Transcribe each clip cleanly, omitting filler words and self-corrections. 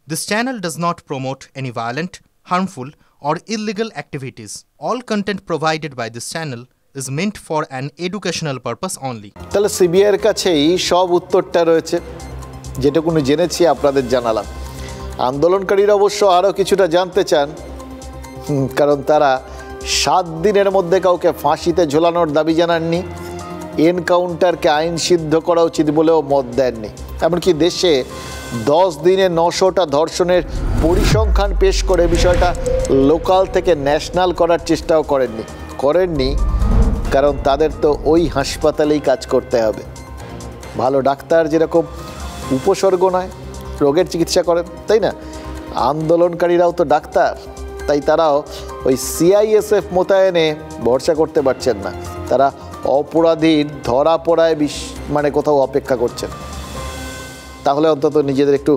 This channel does not promote any violent, harmful, or illegal activities. All content provided by this channel is meant for an educational purpose only. তাহলে সিবিআইয়ের কাছেই সব উত্তরটা রয়েছে, যেটুকুনি জেনেছি আপনাদের জানালাম। আন্দোলনকারীরা অবশ্য আরও কিছুটা জানতে চান, কারণ তারা 7 দিনের মধ্যে কাউকে ফাঁসিতে ঝোলানোর দাবি জানাননি, এনকাউন্টারকে আইন সিদ্ধ করা উচিত বলেও মত দেননি। এমনকি দেশে 10 দিনে 900টা ধর্ষণের পরিসংখ্যান পেশ করে বিষয়টা লোকাল থেকে ন্যাশনাল করার চেষ্টাও করেননি কারণ তাদের তো ওই হাসপাতালেই কাজ করতে হবে। ভালো ডাক্তার যেরকম উপসর্গ নয়, রোগের চিকিৎসা করেন, তাই না? আন্দোলনকারীরাও তো ডাক্তার, তাই তারাও ওই সিআইএসএফ মোতায়েনে ভরসা করতে পারছেন না। তারা অপরাধীর ধরা পড়ায় কোথাও অপেক্ষা করছেন, তাহলে অন্তত নিজেদের একটু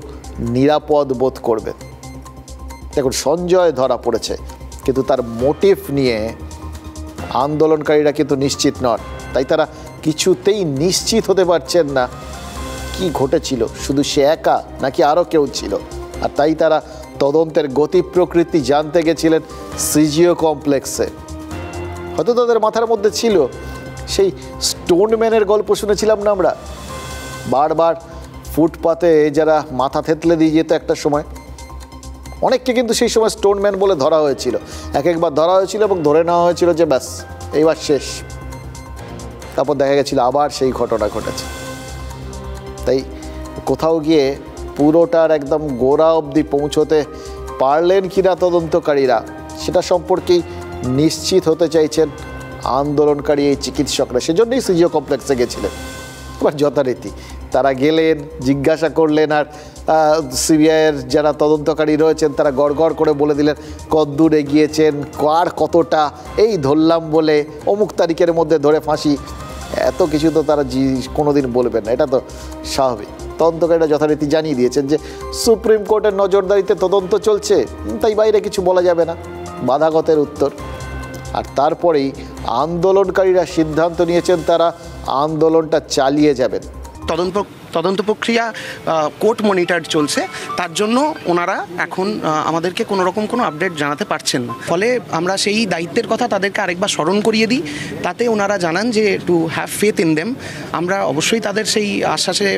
নিরাপদ বোধ করবে। দেখুন, সঞ্জয় ধরা পড়েছে, কিন্তু তার মোটিভ নিয়ে আন্দোলনকারীরা কিন্তু নিশ্চিত নন, তাই তারা কিছুতেই নিশ্চিত হতে পারছেন না কি ঘটেছিল, শুধু সে একা নাকি আরও কেউ ছিল। আর তাই তারা তদন্তের গতি প্রকৃতি জানতে গেছিলেন সিজিও কমপ্লেক্সে। হয়তো তাদের মাথার মধ্যে ছিল সেই স্টোনম্যানের গল্প শুনেছিলাম না আমরা, বারবার ফুটপাতে যারা মাথা থেতলে দিয়ে যেত একটা সময়, অনেককে কিন্তু সেই সময় স্টোনম্যান বলে ধরা হয়েছিল। একবার ধরা হয়েছিল এবং ধরে নেওয়া হয়েছিল যে ব্যাস এইবার শেষ। তারপর দেখা গেছিল আবার সেই ঘটনা ঘটেছে। তাই কোথাও গিয়ে পুরোটার একদম গোড়া অবধি পৌঁছতে পারলেন কিনা তদন্তকারীরা, সেটা সম্পর্কেই নিশ্চিত হতে চাইছেন আন্দোলনকারী এই চিকিৎসকরা। সেজন্যই সিজিও কমপ্লেক্সে গেছিলেন। এবার যথারীতি তারা গেলেন, জিজ্ঞাসা করলেন, আর সিবিআইয়ের যারা তদন্তকারী রয়েছেন তারা গড়গড় করে বলে দিলেন কতদূর এগিয়েছেন, কার কতটা, এই ধরলাম বলে অমুক তারিখের মধ্যে ধরে ফাঁসি। এত কিছু তো তারা কোনোদিন বলবেন না, এটা তো স্বাভাবিক। তদন্তকারীরা যথারীতি জানিয়ে দিয়েছেন যে সুপ্রিম কোর্টের নজরদারিতে তদন্ত চলছে, তাই বাইরে কিছু বলা যাবে না, বাধাগতের উত্তর। আর তারপরেই আন্দোলনকারীরা সিদ্ধান্ত নিয়েছেন তারা আন্দোলনটা চালিয়ে যাবেন। তদন্ত প্রক্রিয়া কোর্ট মনিটর চলছে, তার জন্য ওনারা এখন আমাদেরকে কোনো রকম কোনো আপডেট জানাতে পারছেন না। ফলে আমরা সেই দায়িত্বের কথা তাদেরকে আরেকবার স্মরণ করিয়ে দিই, তাতে ওনারা জানান যে to have faith in them. আমরা অবশ্যই তাদের সেই আশ্বাসে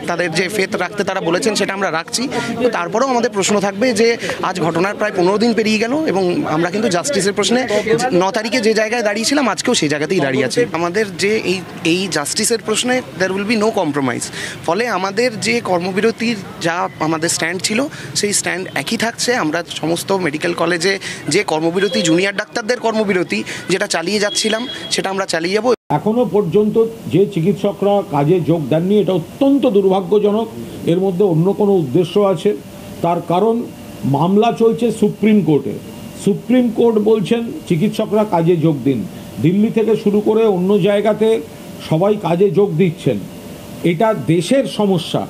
তাদের যে ফেথ রাখতে তারা বলেছেন সেটা আমরা রাখছি। তো তারপরেও আমাদের প্রশ্ন থাকবে যে আজ ঘটনার প্রায় 15 দিন পেরিয়ে গেল এবং আমরা কিন্তু জাস্টিসের প্রশ্নে 9 তারিখে যে জায়গায় দাঁড়িয়েছিলাম আজকেও সেই জায়গাতেই দাঁড়িয়ে আছি। আমাদের যে এই জাস্টিসের প্রশ্নে there will be no compromise. ফলে আমাদের যে কর্মবিরতির যা আমাদের স্ট্যান্ড ছিল সেই স্ট্যান্ড একই থাকছে। আমরা সমস্ত মেডিকেল কলেজে যে কর্মবিরতি, জুনিয়র ডাক্তারদের কর্মবিরতি যেটা চালিয়ে যাচ্ছিলাম সেটা আমরা চালিয়ে যাব। এখনো পর্যন্ত যে চিকিৎসকরা কাজে যোগ দেননি, এটা অত্যন্ত দুর্ভাগ্যজনক। এর মধ্যে অন্য কোনো উদ্দেশ্য আছে। তার কারণ মামলা চলছে সুপ্রিম কোর্টে। সুপ্রিম কোর্ট বলছেন চিকিৎসকরা কাজে যোগ দিন। দিল্লি থেকে শুরু করে অন্য জায়গাতে সবাই কাজে যোগ দিচ্ছেন। এটা দেশের সমস্যা।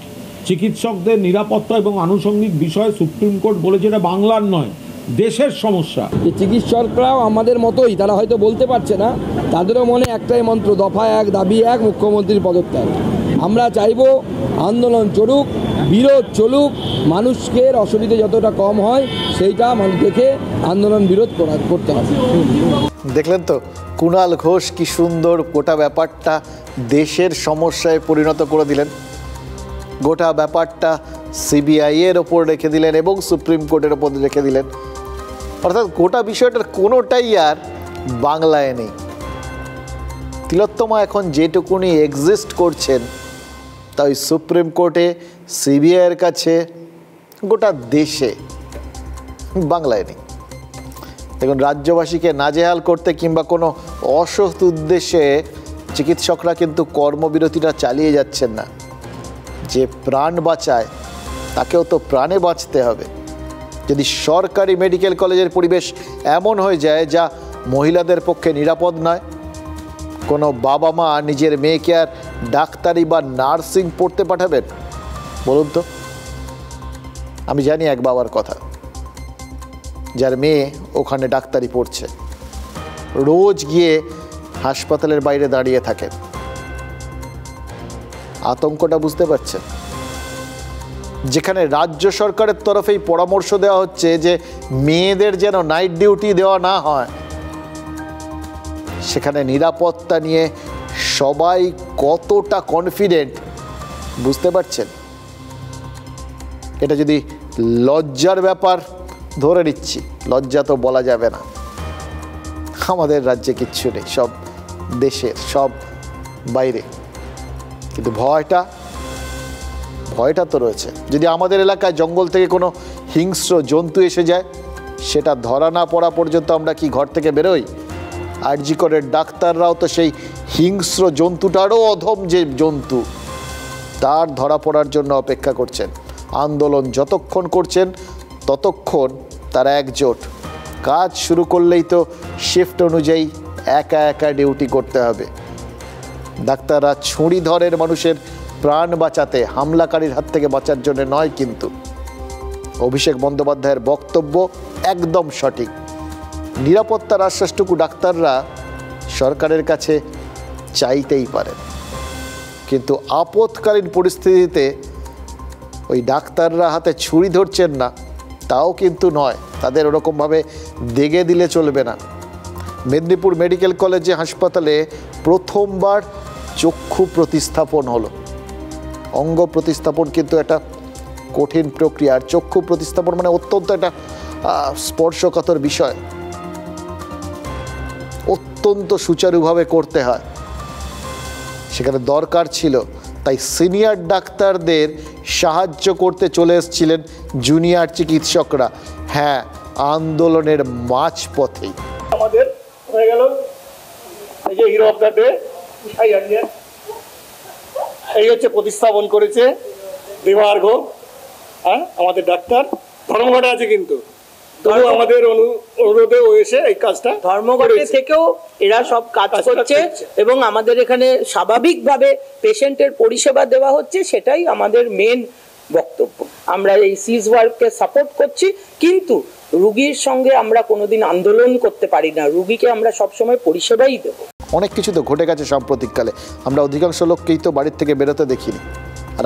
চিকিৎসকদের নিরাপত্তা এবং আনুষঙ্গিক বিষয়ে সুপ্রিম কোর্ট বলেছে এটা বাংলার নয়, দেশের সমস্যা। চিকিৎসকরাও আমাদের মতোই, তারা হয়তো বলতে পারছে না, তাদেরও মনে একটাই মন্ত্র, দফা 1 দাবি 1, মুখ্যমন্ত্রীর পদত্যাগ। আমরা চাইব আন্দোলন চলুক, বিরোধ চলুক, মানুষকে অসুবিধে যতটা কম হয় সেইটা দেখে আন্দোলন বিরোধ করতে হবে। দেখলেন তো কুণাল ঘোষ কি সুন্দর গোটা ব্যাপারটা দেশের সমস্যায় পরিণত করে দিলেন। গোটা ব্যাপারটা সিবিআইয়ের ওপর রেখে দিলেন এবং সুপ্রিম কোর্টের ওপর রেখে দিলেন। অর্থাৎ গোটা বিষয়টার কোনোটাই আর বাংলায় নেই। তিলোত্তমা এখন যেটুকুনি এক্সিস্ট করছেন তাই সুপ্রিম কোর্টে, সিবিআইয়ের কাছে, গোটা দেশে, বাংলায় নেই। দেখুন, রাজ্যবাসীকে নাজেহাল করতে কিংবা কোনো অসৎ উদ্দেশ্যে চিকিৎসকরা কিন্তু কর্মবিরতিটা চালিয়ে যাচ্ছেন না। যে প্রাণ বাঁচায় তাকেও তো প্রাণে বাঁচতে হবে। যদি সরকারি মেডিকেল কলেজের পরিবেশ এমন হয়ে যায় যা মহিলাদের পক্ষে নিরাপদ নয়, কোনো বাবা মা নিজের মেয়েকে আর ডাক্তারি বা নার্সিং পড়তে পাঠাবেন? বলুন তো। আমি জানি এক বাবার কথা, যার মেয়ে ওখানে ডাক্তারি পড়ছে, রোজ গিয়ে হাসপাতালের বাইরে দাঁড়িয়ে থাকেন। আতঙ্কটা বুঝতে পারছেন? যেখানে রাজ্য সরকারের তরফেই পরামর্শ দেওয়া হচ্ছে যে মেয়েদের যেন নাইট ডিউটি দেওয়া না হয়, সেখানে নিরাপত্তা নিয়ে সবাই কতটা কনফিডেন্ট বুঝতে পারছেন? এটা যদি লজ্জার ব্যাপার ধরে নিচ্ছি, লজ্জা তো বলা যাবে না, আমাদের রাজ্যে কিচ্ছু নেই, সব দেশের, সব বাইরে, কিন্তু ভয়টা তো রয়েছে। যদি আমাদের এলাকায় জঙ্গল থেকে কোনো হিংস্র জন্তু এসে যায়, সেটা ধরা না পড়া পর্যন্ত আমরা কি ঘর থেকে বেরোই? আরজি করের ডাক্তাররাও তো সেই হিংস্র জন্তুটারও অধম যে জন্তু, তার ধরা পড়ার জন্য অপেক্ষা করছেন। আন্দোলন যতক্ষণ করছেন ততক্ষণ তারা একজোট, কাজ শুরু করলেই তো শিফট অনুযায়ী একা একা ডিউটি করতে হবে। ডাক্তাররা ছুরি ধরেন মানুষের প্রাণ বাঁচাতে, হামলাকারীর হাত থেকে বাঁচার জন্য নয়। কিন্তু অভিষেক বন্দ্যোপাধ্যায়ের বক্তব্য একদম সঠিক। নিরাপত্তার আশ্বাসটুকু ডাক্তাররা সরকারের কাছে চাইতেই পারেন, কিন্তু আপৎকালীন পরিস্থিতিতে ওই ডাক্তাররা হাতে ছুরি ধরছেন না তাও কিন্তু নয়, তাদের ওরকমভাবে দেগে দিলে চলবে না। মেদিনীপুর মেডিকেল কলেজে হাসপাতালে প্রথমবার চক্ষু প্রতিস্থাপন হলো। অঙ্গ প্রতিস্থাপন কিন্তু একটা কঠিন প্রক্রিয়া, আর চক্ষু প্রতিস্থাপন মানে অত্যন্ত একটা স্পর্শকাতর বিষয়, অত্যন্ত সুচারুভাবে করতে হয়, সেখানে দরকার ছিল। তাই সিনিয়র ডাক্তারদের সাহায্য করতে চলে এসেছিলেন জুনিয়র চিকিৎসকরা, হ্যাঁ, আন্দোলনের মাঝপথেই। আমাদের হয়ে গেল এই যে হিরো অফ দ্য ডে, এই হচ্ছে প্রতিস্থাপন করেছে দেবার্ঘ, হ্যাঁ, আমাদের ডাক্তার ধর্মঘটে আছে, কিন্তু তবু আমাদের অনুরোধে ও এসে এই কাজটা, ধর্মঘটে থেকেও এরা সব কাজ করছে এবং আমাদের এখানে স্বাভাবিকভাবে পেশেন্টের পরিষেবা দেওয়া হচ্ছে, সেটাই আমাদের মেন বক্তব্য। আমরা এই সিজ ওয়ার্ককে সাপোর্ট করছি, কিন্তু রুগীর সঙ্গে আমরা কোনোদিন আন্দোলন করতে পারি না, রুগীকে আমরা সবসময় পরিষেবাই দেবো। অনেক কিছু তো ঘটে গেছে সাম্প্রতিককালে, আমরা অধিকাংশ লোককেই তো বাড়ির থেকে বেরোতে দেখিনি। আর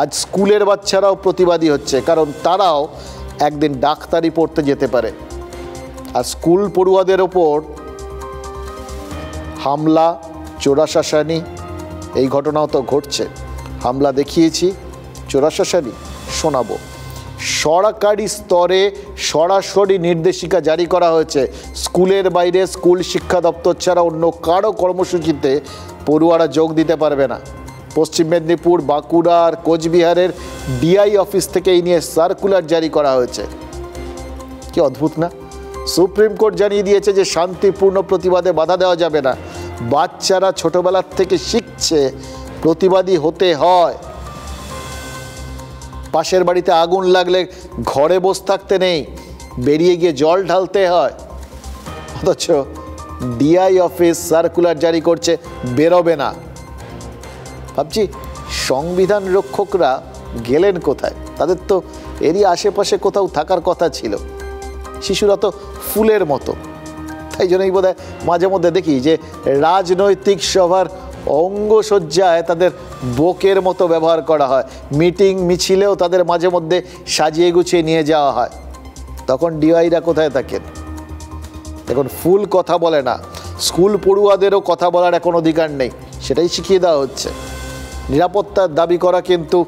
আজ স্কুলের বাচ্চারাও প্রতিবাদী হচ্ছে, কারণ তারাও একদিন ডাক্তারি পড়তে যেতে পারে। আর স্কুল পড়ুয়াদের ওপর হামলা, চোরাশাসানি, এই ঘটনাও তো ঘটছে। হামলা দেখিয়েছি, চোরাশাসানি শোনাবো। সরকারি স্তরে সরাসরি নির্দেশিকা জারি করা হয়েছে, স্কুলের বাইরে স্কুল শিক্ষা দপ্তর ছাড়া অন্য কারো কর্মসূচিতে পড়ুয়ারা যোগ দিতে পারবে না। পশ্চিম মেদিনীপুর, বাঁকুড়া আর কোচবিহারের ডিআই অফিস থেকে এই নিয়ে সার্কুলার জারি করা হয়েছে। কি অদ্ভুত না? সুপ্রিম কোর্ট জানিয়ে দিয়েছে যে শান্তিপূর্ণ প্রতিবাদে বাধা দেওয়া যাবে না। বাচ্চারা ছোটবেলার থেকে শিখছে প্রতিবাদী হতে হয়। পাশের বাড়িতে আগুন লাগলে ঘরে বসে থাকতে নেই, বেরিয়ে গিয়ে জল ঢালতে হয়। অথচ ডিআই অফিস সার্কুলার জারি করছে বেরোবে না। ভাবছি সংবিধান রক্ষকরা গেলেন কোথায়? তাদের তো এরই আশেপাশে কোথাও থাকার কথা ছিল। শিশুরা তো ফুলের মতো, তাই জন্যই বোধহয় মাঝে মধ্যে দেখি যে রাজনৈতিক সভার অঙ্গসজ্জায় তাদের বোকের মতো ব্যবহার করা হয়, মিটিং মিছিলেও তাদের মাঝে মধ্যে সাজিয়ে গুছিয়ে নিয়ে যাওয়া হয়। তখন ডিআইরা কোথায় থাকেন? এখন ফুল কথা বলে না, স্কুল পড়ুয়াদেরও কথা বলার এখন অধিকার নেই, সেটাই শিখিয়ে দেওয়া হচ্ছে। নিরাপত্তার দাবি করা কিন্তু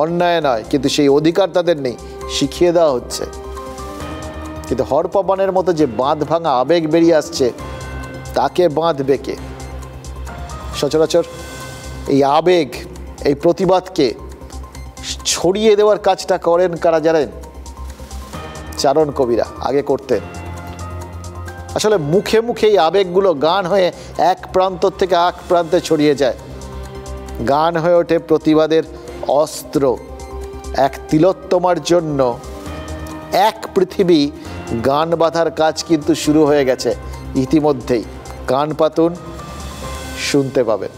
অন্যায় নয়, কিন্তু সেই অধিকার তাদের নেই, শিখিয়ে দেওয়া হচ্ছে। কিন্তু হরপাবানের মতো যে বাঁধ ভাঙা আবেগ বেরিয়ে আসছে, তাকে বাঁধবে কে? সচরাচর এই আবেগ, এই প্রতিবাদকে ছড়িয়ে দেওয়ার কাজটা করেন কারা জানেন? চারণ কবিরা আগে করতেন। আসলে মুখে মুখে এই আবেগগুলো গান হয়ে এক প্রান্ত থেকে এক প্রান্তে ছড়িয়ে যায়। গান হয়ে ওঠে প্রতিবাদের অস্ত্র। এক তিলোত্তমার জন্য এক পৃথিবী গান বাঁধার কাজ কিন্তু শুরু হয়ে গেছে ইতিমধ্যেই। কান পাতুন, শুনতে পাবেন।